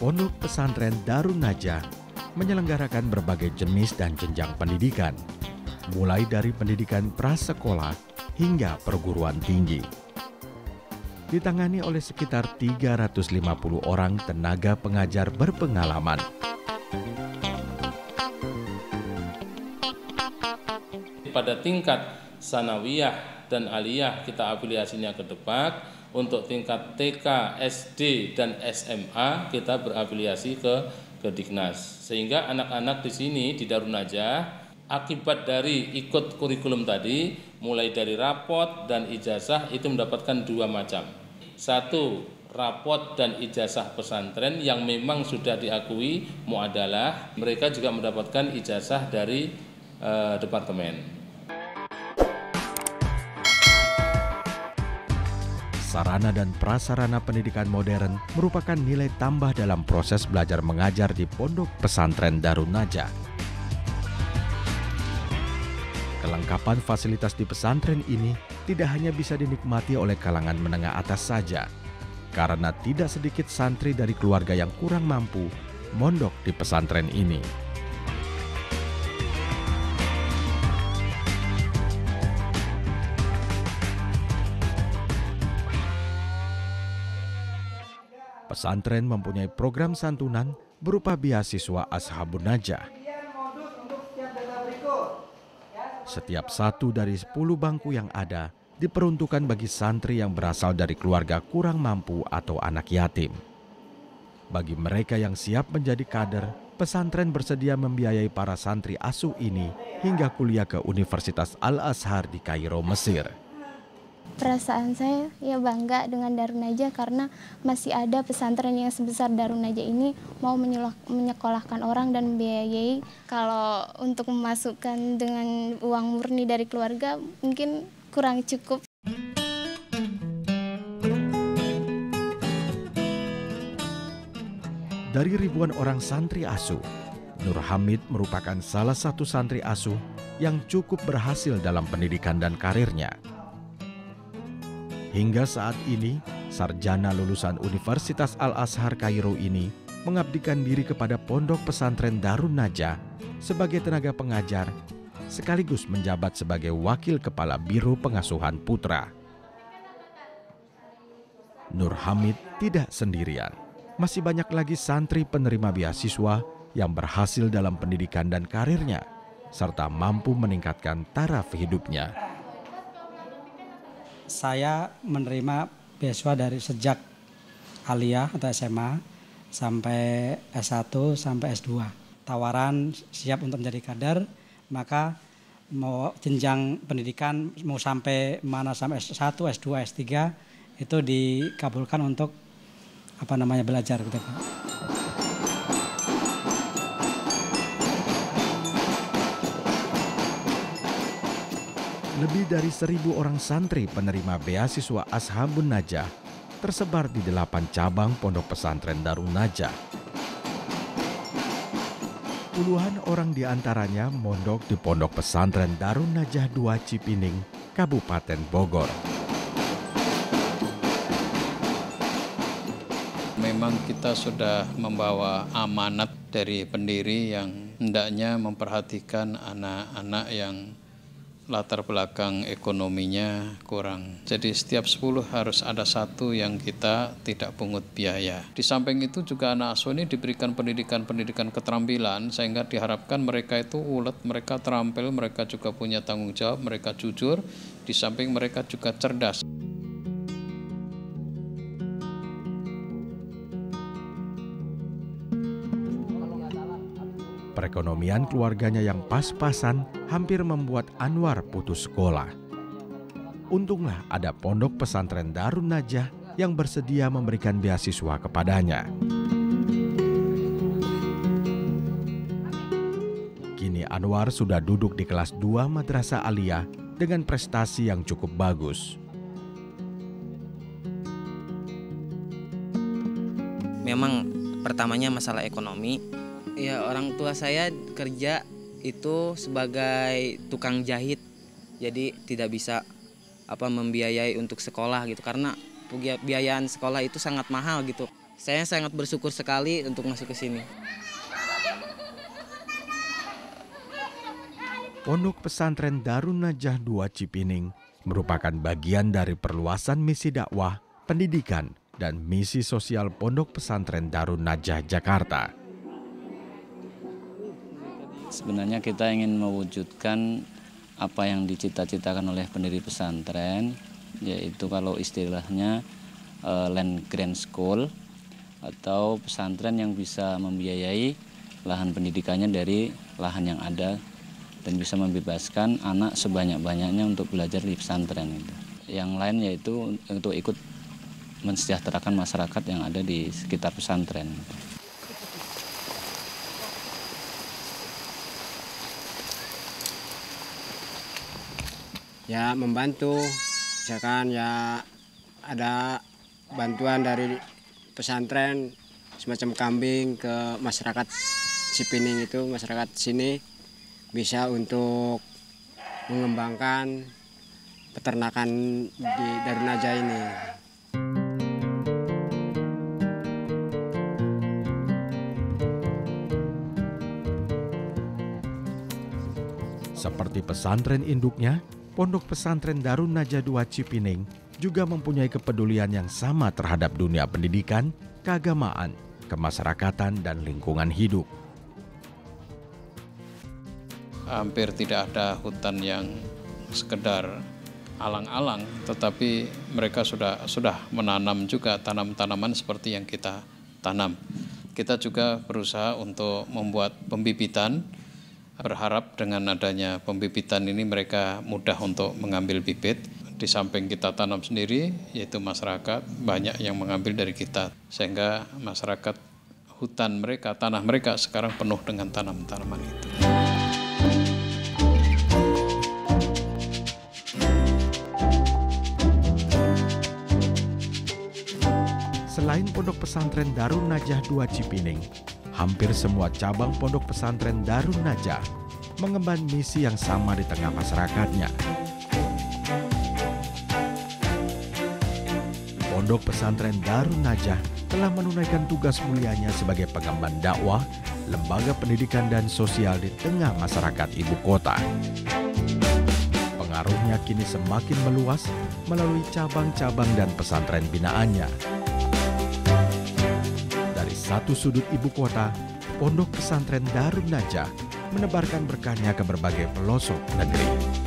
Pondok Pesantren Darun Najah menyelenggarakan berbagai jenis dan jenjang pendidikan, mulai dari pendidikan prasekolah hingga perguruan tinggi. Ditangani oleh sekitar 350 orang tenaga pengajar berpengalaman. Pada tingkat sanawiyah dan aliyah kita afiliasinya ke Depak. Untuk tingkat TK, SD, dan SMA kita berafiliasi ke Diknas. Sehingga anak-anak di sini di Darun Najah akibat dari ikut kurikulum tadi, mulai dari rapot dan ijazah itu mendapatkan dua macam. Satu, rapot dan ijazah pesantren yang memang sudah diakui muadalah. Mereka juga mendapatkan ijazah dari departemen. Sarana dan prasarana pendidikan modern merupakan nilai tambah dalam proses belajar mengajar di Pondok Pesantren Darun Najah. Kelengkapan fasilitas di pesantren ini tidak hanya bisa dinikmati oleh kalangan menengah atas saja, karena tidak sedikit santri dari keluarga yang kurang mampu mondok di pesantren ini. Pesantren mempunyai program santunan berupa beasiswa Ashabun Najah. Setiap satu dari 10 bangku yang ada diperuntukkan bagi santri yang berasal dari keluarga kurang mampu atau anak yatim. Bagi mereka yang siap menjadi kader, pesantren bersedia membiayai para santri asuh ini hingga kuliah ke Universitas Al-Azhar di Kairo, Mesir. Perasaan saya ya bangga dengan Darun Najah karena masih ada pesantren yang sebesar Darun Najah ini mau menyekolahkan orang dan membiayai. Kalau untuk memasukkan dengan uang murni dari keluarga mungkin kurang cukup. Dari ribuan orang santri asuh, Nur Hamid merupakan salah satu santri asuh yang cukup berhasil dalam pendidikan dan karirnya. Hingga saat ini, sarjana lulusan Universitas Al-Azhar Kairo ini mengabdikan diri kepada Pondok Pesantren Darun Najah sebagai tenaga pengajar, sekaligus menjabat sebagai Wakil Kepala Biro Pengasuhan Putra. Nur Hamid tidak sendirian. Masih banyak lagi santri penerima beasiswa yang berhasil dalam pendidikan dan karirnya, serta mampu meningkatkan taraf hidupnya. Saya menerima beasiswa dari sejak aliyah atau SMA sampai S1 sampai S2. Tawaran siap untuk menjadi kader, maka mau jenjang pendidikan mau sampai mana sampai S1, S2, S3 itu dikabulkan untuk belajar gitu. Lebih dari 1.000 orang santri penerima beasiswa Ashabun Najah tersebar di 8 cabang Pondok Pesantren Darun Najah. Puluhan orang diantaranya mondok di Pondok Pesantren Darun Najah 2 Cipining, Kabupaten Bogor. Memang kita sudah membawa amanat dari pendiri yang hendaknya memperhatikan anak-anak yang latar belakang ekonominya kurang. Jadi setiap 10 harus ada 1 yang kita tidak pungut biaya. Di samping itu juga anak asuh ini diberikan pendidikan keterampilan sehingga diharapkan mereka itu ulet, mereka terampil, mereka juga punya tanggung jawab, mereka jujur, di samping mereka juga cerdas. Perekonomian keluarganya yang pas-pasan hampir membuat Anwar putus sekolah. Untunglah ada Pondok Pesantren Darun Najah yang bersedia memberikan beasiswa kepadanya. Kini Anwar sudah duduk di kelas 2 Madrasah Aliyah dengan prestasi yang cukup bagus. Memang pertamanya masalah ekonomi. Ya, orang tua saya kerja itu sebagai tukang jahit jadi tidak bisa membiayai untuk sekolah gitu, karena biayaan sekolah itu sangat mahal gitu. Saya sangat bersyukur sekali untuk masuk ke sini. Pondok Pesantren Darun Najah II Cipining merupakan bagian dari perluasan misi dakwah, pendidikan, dan misi sosial Pondok Pesantren Darun Najah Jakarta. Sebenarnya kita ingin mewujudkan apa yang dicita-citakan oleh pendiri pesantren, yaitu kalau istilahnya land grant school, atau pesantren yang bisa membiayai lahan pendidikannya dari lahan yang ada dan bisa membebaskan anak sebanyak-banyaknya untuk belajar di pesantren itu. Yang lain yaitu untuk ikut mensejahterakan masyarakat yang ada di sekitar pesantren. Ya membantu, misalkan ya ada bantuan dari pesantren semacam kambing ke masyarakat Cipining itu, masyarakat sini bisa untuk mengembangkan peternakan di Darun Najah ini. Seperti pesantren induknya, Pondok Pesantren Darun Najah II Cipining juga mempunyai kepedulian yang sama terhadap dunia pendidikan, keagamaan, kemasyarakatan, dan lingkungan hidup. Hampir tidak ada hutan yang sekedar alang-alang, tetapi mereka sudah menanam juga tanaman seperti yang kita tanam. Kita juga berusaha untuk membuat pembibitan, berharap dengan adanya pembibitan ini mereka mudah untuk mengambil bibit. Di samping kita tanam sendiri, yaitu masyarakat banyak yang mengambil dari kita, sehingga masyarakat hutan mereka, tanah mereka sekarang penuh dengan tanaman-tanaman itu. Selain Pondok Pesantren Darun Najah II Cipining, hampir semua cabang Pondok Pesantren Darun Najah mengemban misi yang sama di tengah masyarakatnya. Pondok Pesantren Darun Najah telah menunaikan tugas mulianya sebagai pengemban dakwah, lembaga pendidikan dan sosial di tengah masyarakat ibu kota. Pengaruhnya kini semakin meluas melalui cabang-cabang dan pesantren binaannya. Dari satu sudut ibu kota, Pondok Pesantren Darun Najah menebarkan berkahnya ke berbagai pelosok negeri.